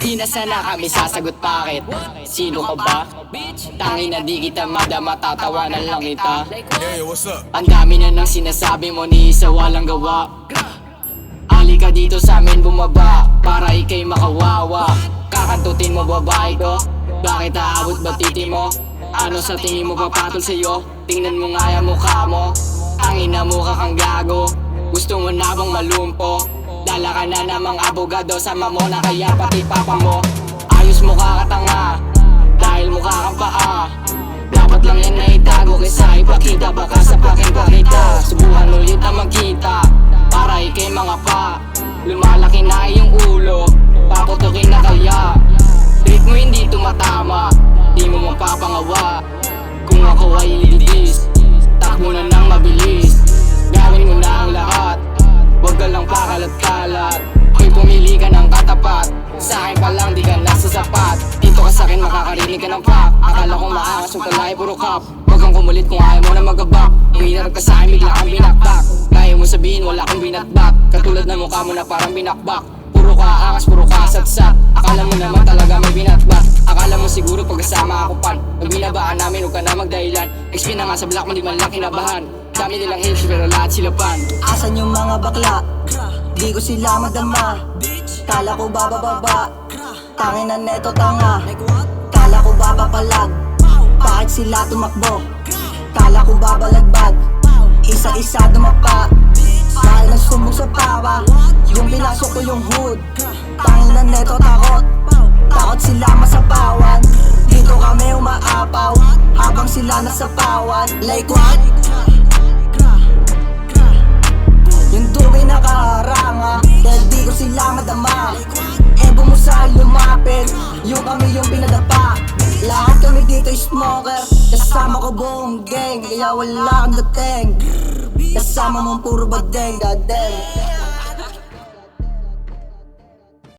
Di na sana kami sasagot bakit. Sino ka ba? Tangin na di kita madama, tatawanan lang kita. Yeah, what's up? Ang dami na nang sinasabi mo, ni isa walang gawa. Ali ka dito sa amin bumaba, para ikay makawawa. Kakantutin mo babae ko, bakit aabot ba titi mo? Ano sa tingin mo papatol sa'yo? Tingnan mo nga yung mukha mo, ang ina mo ka kang gago. Gusto mo na bang malumpo? Dala ka na namang abogado, sama mo na kaya pati papa mo. Ayos mo kakatanga, dahil mukha kang paa. Dapat lang yan na itago kaysa ipakita, baka sa paking pakita. Subukan ulit na magkita, para ikay mga pa. Lumalaki na iyong ulo, paputukin na kaya. Trip mo hindi tumatama, di mo mapapangawa. Kung ako ay lilidis, takbo na nang mabilis. Gawin mo na ang lahat, huwag ka lang pakalat-kalat. Hoy, pumili ka ng katapat, sa akin pa lang di ka nasa sapat. Dito ka sa'kin makakarinig ka ng pop. Akala kong maangas yung kalay puro cup. Huwag kang kumulit kung ayaw mo na magabak. Uminarap ka sa'kin bigla kang binakbak. Kaya mo sabihin wala kang binatbak, katulad na mukha mo na parang binakbak. Puro ka angas, puro ka satsat. Akala mo naman talaga may binatbak. Akala mo siguro pagkasama ako pan. Pag binabaan namin huwag ka na magdahilan. XP na nga sa black mo di man lang kinabahan. Dami nilang hits pero lahat sila pan. Asan yung mga bakla? Di ko sila madama. Kala ko bababa, tangin na neto tanga. Kala ko babapalag, bakit sila tumakbo? Kala ko babalagbag, isa-isa dumapa. Dahil nagsumbong sa pawa, yung pinasok ko yung hood. Tangin na neto takot, takot sila masapawan. Dito kami umaapaw, habang sila nasapawan. Like what? Yung tubig nakaharanga, dahil di ko sila madama. Ebo mo sa lumapit, yung kami yung pinadapa. Lahat kami dito smoker, kasama ko buong gang. Kaya wala kang dating, kasama mong puro badeng, goddamn.